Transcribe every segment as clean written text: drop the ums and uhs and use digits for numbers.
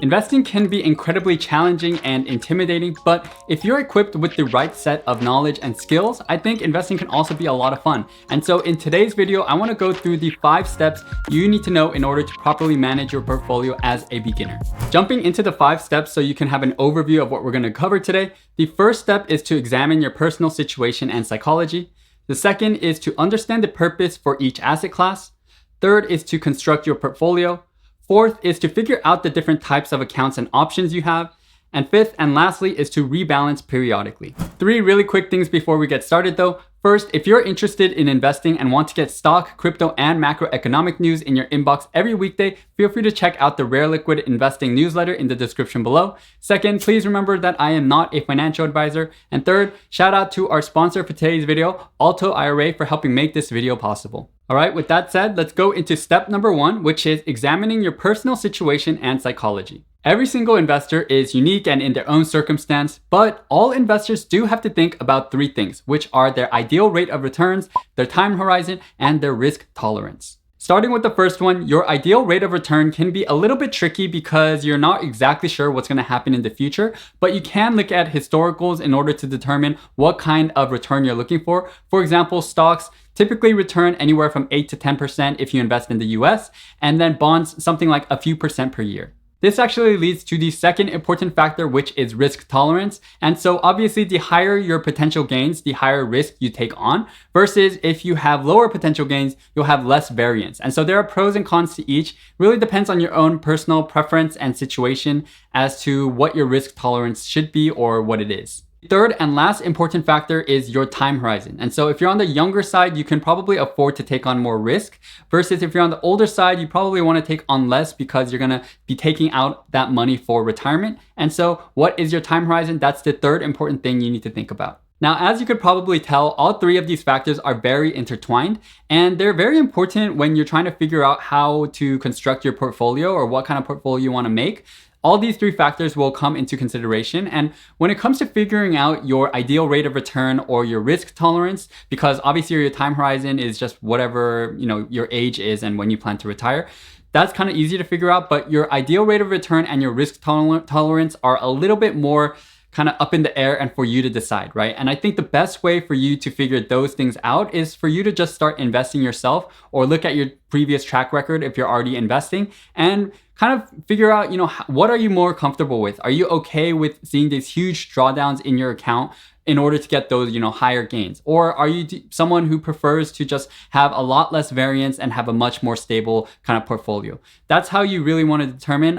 Investing can be incredibly challenging and intimidating, but if you're equipped with the right set of knowledge and skills, I think investing can also be a lot of fun. And so in today's video, I want to go through the 5 steps you need to know in order to properly manage your portfolio as a beginner. Jumping into the 5 steps so you can have an overview of what we're going to cover today, the first step is to examine your personal situation and psychology. The second is to understand the purpose for each asset class. Third is to construct your portfolio. Fourth is to figure out the different types of accounts and options you have. And fifth and lastly is to rebalance periodically. 3 really quick things before we get started though. First, if you're interested in investing and want to get stock, crypto, and macroeconomic news in your inbox every weekday, feel free to check out the Rare Liquid Investing newsletter in the description below. Second, please remember that I am not a financial advisor. And third, shout out to our sponsor for today's video, Alto IRA, for helping make this video possible. All right, with that said, let's go into step number 1, which is examining your personal situation and psychology. Every single investor is unique and in their own circumstance, but all investors do have to think about 3 things, which are their ideal rate of returns, their time horizon, and their risk tolerance. Starting with the first one, your ideal rate of return can be a little bit tricky because you're not exactly sure what's going to happen in the future, but you can look at historicals in order to determine what kind of return you're looking for. For example, stocks typically return anywhere from 8 to 10% if you invest in the US, and then bonds something like a few percent per year. This actually leads to the second important factor, which is risk tolerance. And so obviously the higher your potential gains, the higher risk you take on, versus if you have lower potential gains, you'll have less variance. And so there are pros and cons to each. Really depends on your own personal preference and situation as to what your risk tolerance should be or what it is. Third and last important factor is your time horizon. And so if you're on the younger side, you can probably afford to take on more risk, versus if you're on the older side, you probably want to take on less because you're going to be taking out that money for retirement. And so what is your time horizon? That's the third important thing you need to think about. Now, as you could probably tell, all 3 of these factors are very intertwined, and they're very important when you're trying to figure out how to construct your portfolio or what kind of portfolio you want to make. All these 3 factors will come into consideration. And when it comes to figuring out your ideal rate of return or your risk tolerance, because obviously your time horizon is just whatever, your age is and when you plan to retire, that's kind of easy to figure out, but your ideal rate of return and your risk tolerance are a little bit more kind of up in the air and for you to decide, right? And I think the best way for you to figure those things out is for you to just start investing yourself or look at your previous track record if you're already investing and kind of figure out, what are you more comfortable with? Are you okay with seeing these huge drawdowns in your account in order to get those, higher gains? Or are you someone who prefers to just have a lot less variance and have a much more stable kind of portfolio? That's how you really want to determine.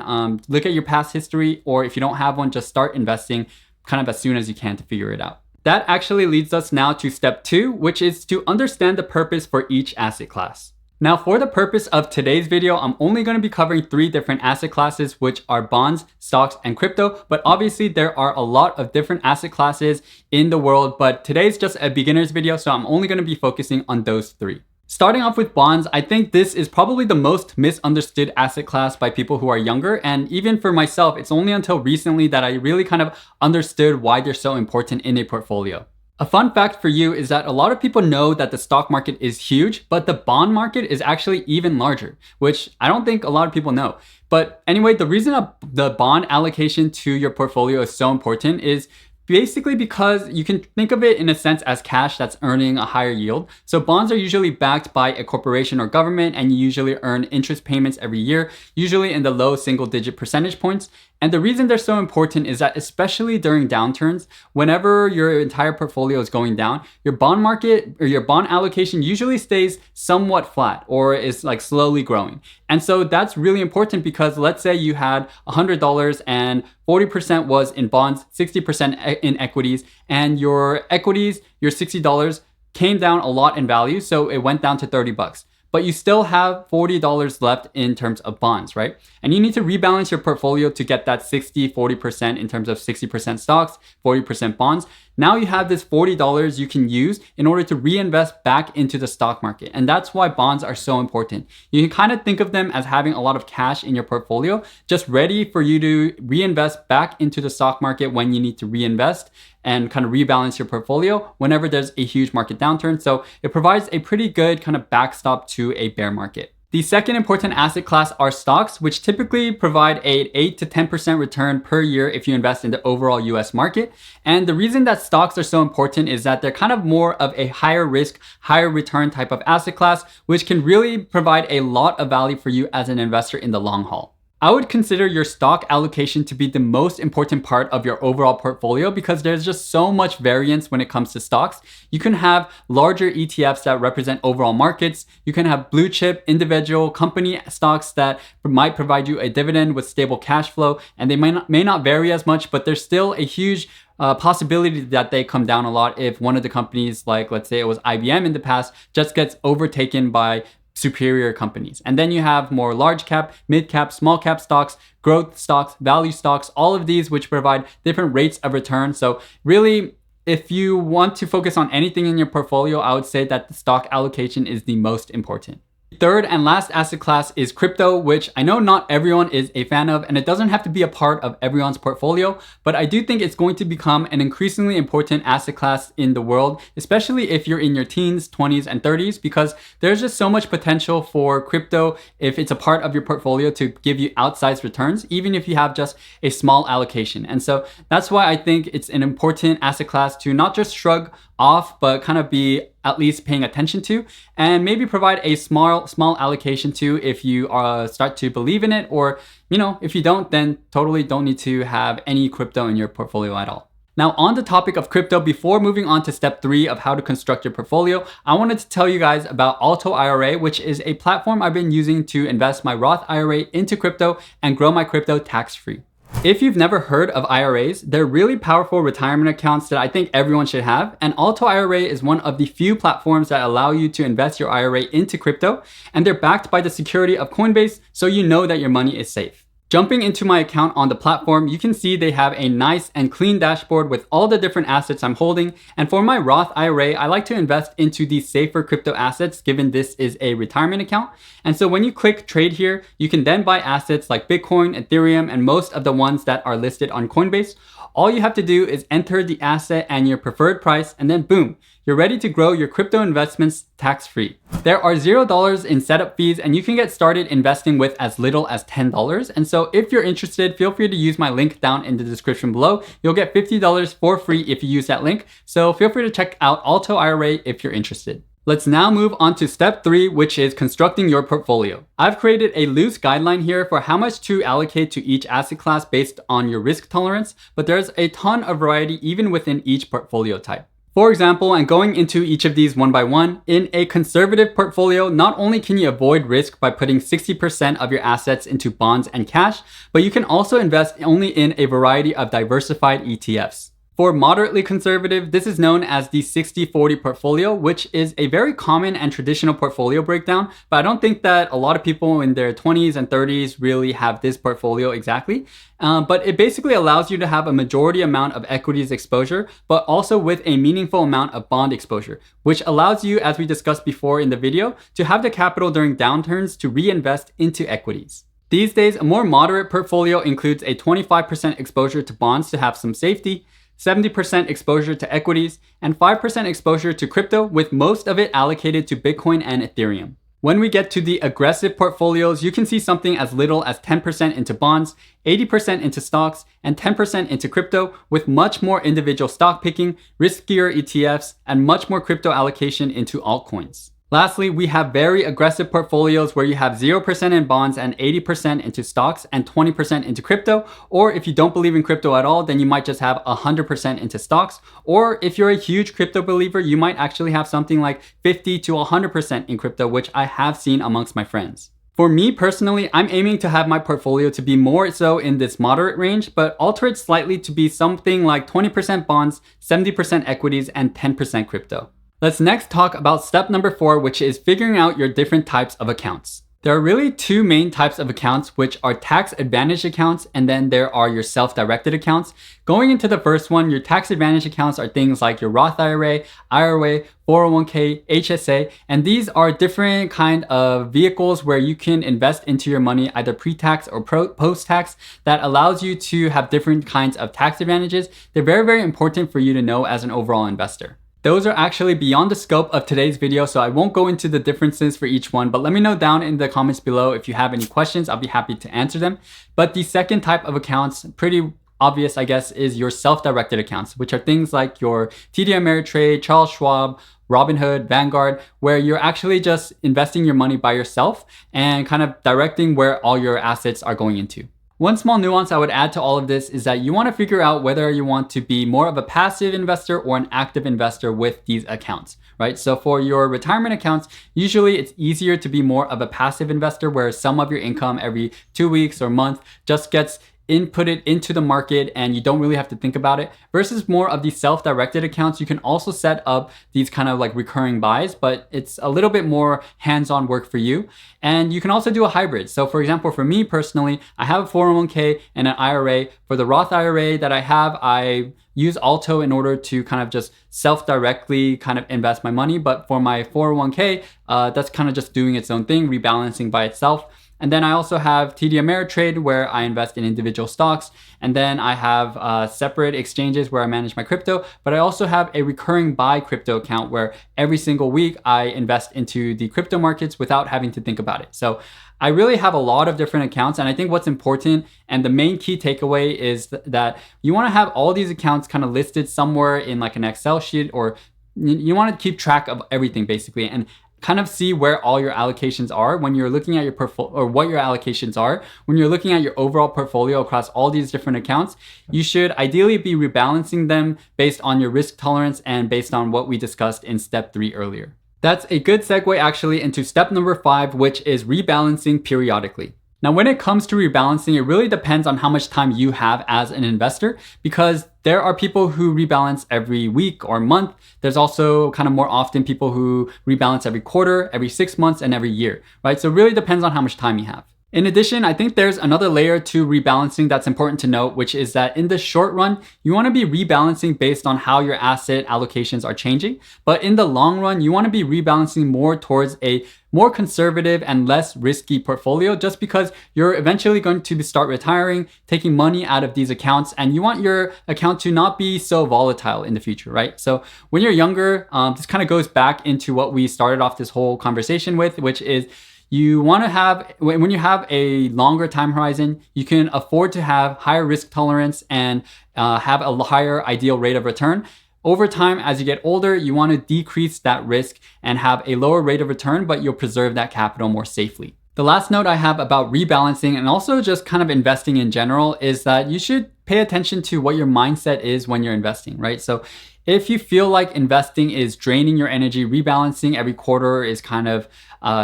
Look at your past history, or if you don't have one, just start investing kind of as soon as you can to figure it out. That actually leads us now to step 2, which is to understand the purpose for each asset class. Now, for the purpose of today's video, I'm only going to be covering 3 different asset classes, which are bonds, stocks, and crypto. But obviously there are a lot of different asset classes in the world, but today's just a beginner's video, so I'm only going to be focusing on those 3. Starting off with bonds, I think this is probably the most misunderstood asset class by people who are younger. And even for myself, it's only until recently that I really kind of understood why they're so important in a portfolio. A fun fact for you is that a lot of people know that the stock market is huge, but the bond market is actually even larger, which I don't think a lot of people know. But anyway, the reason the bond allocation to your portfolio is so important is basically because you can think of it in a sense as cash that's earning a higher yield. So bonds are usually backed by a corporation or government, and you usually earn interest payments every year, usually in the low single-digit percentage points. And the reason they're so important is that especially during downturns, whenever your entire portfolio is going down, your bond market or your bond allocation usually stays somewhat flat or is like slowly growing. And so that's really important because let's say you had $100 and 40% was in bonds, 60% in equities, and your equities, your $60 came down a lot in value. So it went down to $30. But you still have $40 left in terms of bonds, right? And you need to rebalance your portfolio to get that 60-40% in terms of 60% stocks, 40% bonds. Now you have this $40 you can use in order to reinvest back into the stock market. And that's why bonds are so important. You can kind of think of them as having a lot of cash in your portfolio, just ready for you to reinvest back into the stock market when you need to reinvest and kind of rebalance your portfolio whenever there's a huge market downturn. So it provides a pretty good kind of backstop to a bear market. The second important asset class are stocks, which typically provide an 8 to 10% return per year if you invest in the overall US market. And the reason that stocks are so important is that they're kind of more of a higher risk, higher return type of asset class, which can really provide a lot of value for you as an investor in the long haul. I would consider your stock allocation to be the most important part of your overall portfolio because there's just so much variance when it comes to stocks. You can have larger ETFs that represent overall markets. You can have blue chip, individual company stocks that might provide you a dividend with stable cash flow, and they may not vary as much, but there's still a huge possibility that they come down a lot if one of the companies, like let's say it was IBM in the past, just gets overtaken by superior companies. And then you have more large cap, mid cap, small cap stocks, growth stocks, value stocks, all of these which provide different rates of return. So really, if you want to focus on anything in your portfolio, I would say that the stock allocation is the most important. Third and last asset class is crypto, which I know not everyone is a fan of, and it doesn't have to be a part of everyone's portfolio, but I do think it's going to become an increasingly important asset class in the world, especially if you're in your teens, 20s, and 30s, because there's just so much potential for crypto if it's a part of your portfolio to give you outsized returns, even if you have just a small allocation. And so that's why I think it's an important asset class to not just shrug off, but kind of be at least paying attention to, and maybe provide a small allocation to if you start to believe in it, or if you don't, then totally don't need to have any crypto in your portfolio at all. Now, on the topic of crypto, before moving on to step 3 of how to construct your portfolio, I wanted to tell you guys about Alto IRA, which is a platform I've been using to invest my Roth IRA into crypto and grow my crypto tax-free. If you've never heard of IRAs, they're really powerful retirement accounts that I think everyone should have. And Alto IRA is one of the few platforms that allow you to invest your IRA into crypto, and they're backed by the security of Coinbase, so you know that your money is safe. Jumping into my account on the platform, you can see they have a nice and clean dashboard with all the different assets I'm holding. And for my Roth IRA, I like to invest into these safer crypto assets given this is a retirement account. And so when you click trade here, you can then buy assets like Bitcoin, Ethereum, and most of the ones that are listed on Coinbase. All you have to do is enter the asset and your preferred price, and then boom, you're ready to grow your crypto investments tax-free. There are $0 in setup fees, and you can get started investing with as little as $10. And so if you're interested, feel free to use my link down in the description below. You'll get $50 for free if you use that link. So feel free to check out Alto IRA if you're interested. Let's now move on to step 3, which is constructing your portfolio. I've created a loose guideline here for how much to allocate to each asset class based on your risk tolerance, but there's a ton of variety even within each portfolio type. For example, and going into each of these one by one, in a conservative portfolio, not only can you avoid risk by putting 60% of your assets into bonds and cash, but you can also invest only in a variety of diversified ETFs. For moderately conservative, this is known as the 60-40 portfolio, which is a very common and traditional portfolio breakdown, but I don't think that a lot of people in their 20s and 30s really have this portfolio exactly. But it basically allows you to have a majority amount of equities exposure, but also with a meaningful amount of bond exposure, which allows you, as we discussed before in the video, to have the capital during downturns to reinvest into equities. These days, a more moderate portfolio includes a 25% exposure to bonds to have some safety, 70% exposure to equities, and 5% exposure to crypto, with most of it allocated to Bitcoin and Ethereum. When we get to the aggressive portfolios, you can see something as little as 10% into bonds, 80% into stocks, and 10% into crypto, with much more individual stock picking, riskier ETFs, and much more crypto allocation into altcoins. Lastly, we have very aggressive portfolios where you have 0% in bonds and 80% into stocks and 20% into crypto. Or if you don't believe in crypto at all, then you might just have 100% into stocks. Or if you're a huge crypto believer, you might actually have something like 50 to 100% in crypto, which I have seen amongst my friends. For me personally, I'm aiming to have my portfolio to be more so in this moderate range, but alter it slightly to be something like 20% bonds, 70% equities, and 10% crypto. Let's next talk about step number 4, which is figuring out your different types of accounts. There are really two main types of accounts, which are tax advantage accounts, and then there are your self-directed accounts. Going into the first one, your tax advantage accounts are things like your Roth IRA, 401k, HSA, and these are different kind of vehicles where you can invest into your money either pre-tax or post-tax that allows you to have different kinds of tax advantages. They're very, very important for you to know as an overall investor. Those are actually beyond the scope of today's video, so I won't go into the differences for each one, but let me know down in the comments below if you have any questions. I'll be happy to answer them. But the second type of accounts, pretty obvious, I guess, is your self-directed accounts, which are things like your TD Ameritrade, Charles Schwab, Robinhood, Vanguard, where you're actually just investing your money by yourself and kind of directing where all your assets are going into. One small nuance I would add to all of this is that you want to figure out whether you want to be more of a passive investor or an active investor with these accounts, right? So for your retirement accounts, usually it's easier to be more of a passive investor where some of your income every 2 weeks or month just gets inputted into the market and you don't really have to think about it, versus more of these self-directed accounts. You can also set up these kind of like recurring buys, but it's a little bit more hands-on work for you. And you can also do a hybrid. So for example, for me personally, I have a 401k and an IRA. For the Roth IRA that I have, I use Alto in order to kind of just self-directly kind of invest my money. But for my 401k, that's kind of just doing its own thing, rebalancing by itself. And then I also have TD Ameritrade where I invest in individual stocks. And then I have separate exchanges where I manage my crypto. But I also have a recurring buy crypto account where every single week I invest into the crypto markets without having to think about it. So I really have a lot of different accounts. And I think what's important and the main key takeaway is that you want to have all these accounts kind of listed somewhere in like an Excel sheet, or you want to keep track of everything basically, and kind of see where all your allocations are when you're looking at your portfolio, or what your allocations are when you're looking at your overall portfolio across all these different accounts. You should ideally be rebalancing them based on your risk tolerance and based on what we discussed in step 3 earlier. That's a good segue actually into step number 5, which is rebalancing periodically. Now, when it comes to rebalancing, it really depends on how much time you have as an investor, because there are people who rebalance every week or month. There's also kind of more often people who rebalance every quarter, every 6 months, and every year, right? So it really depends on how much time you have. In addition, I think there's another layer to rebalancing that's important to note, which is that in the short run, you want to be rebalancing based on how your asset allocations are changing. But in the long run, you want to be rebalancing more towards a more conservative and less risky portfolio, just because you're eventually going to start retiring, taking money out of these accounts, and you want your account to not be so volatile in the future, right? So when you're younger, this kind of goes back into what we started off this whole conversation with, which is you want to have, when you have a longer time horizon, you can afford to have higher risk tolerance and have a higher ideal rate of return. Over time, as you get older, you want to decrease that risk and have a lower rate of return, but you'll preserve that capital more safely. The last note I have about rebalancing and also just kind of investing in general is that you should pay attention to what your mindset is when you're investing, right? So if you feel like investing is draining your energy, rebalancing every quarter is kind of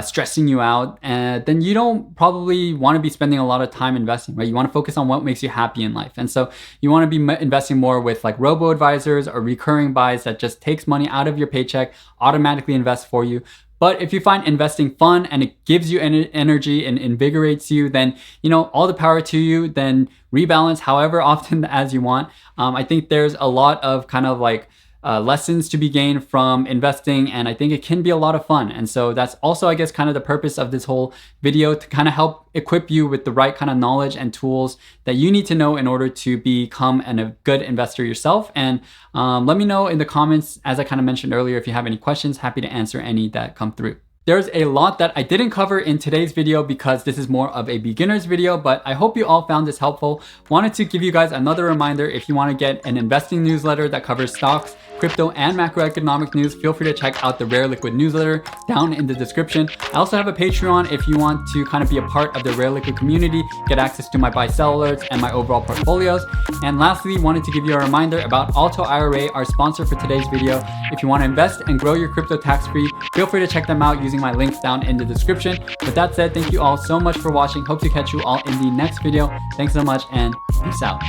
stressing you out, then you don't probably want to be spending a lot of time investing, right? You want to focus on what makes you happy in life. And so you want to be investing more with like robo-advisors or recurring buys that just takes money out of your paycheck, automatically invest for you. But if you find investing fun and it gives you energy and invigorates you, then, you know, all the power to you. Then rebalance however often as you want. I think there's a lot of kind of like lessons to be gained from investing, and I think it can be a lot of fun. And so that's also, I guess, kind of the purpose of this whole video, to kind of help equip you with the right kind of knowledge and tools that you need to know in order to become a good investor yourself. And let me know in the comments, as I kind of mentioned earlier, if you have any questions. Happy to answer any that come through. There's a lot that I didn't cover in today's video because this is more of a beginner's video, but I hope you all found this helpful. Wanted to give you guys another reminder, if you want to get an investing newsletter that covers stocks, crypto, and macroeconomic news, feel free to check out the Rare Liquid newsletter down in the description. I also have a Patreon if you want to kind of be a part of the Rare Liquid community, get access to my buy-sell alerts and my overall portfolios. And lastly, wanted to give you a reminder about Alto IRA, our sponsor for today's video. If you want to invest and grow your crypto tax-free, feel free to check them out using my links down in the description. With that said, thank you all so much for watching. Hope to catch you all in the next video. Thanks so much and peace out.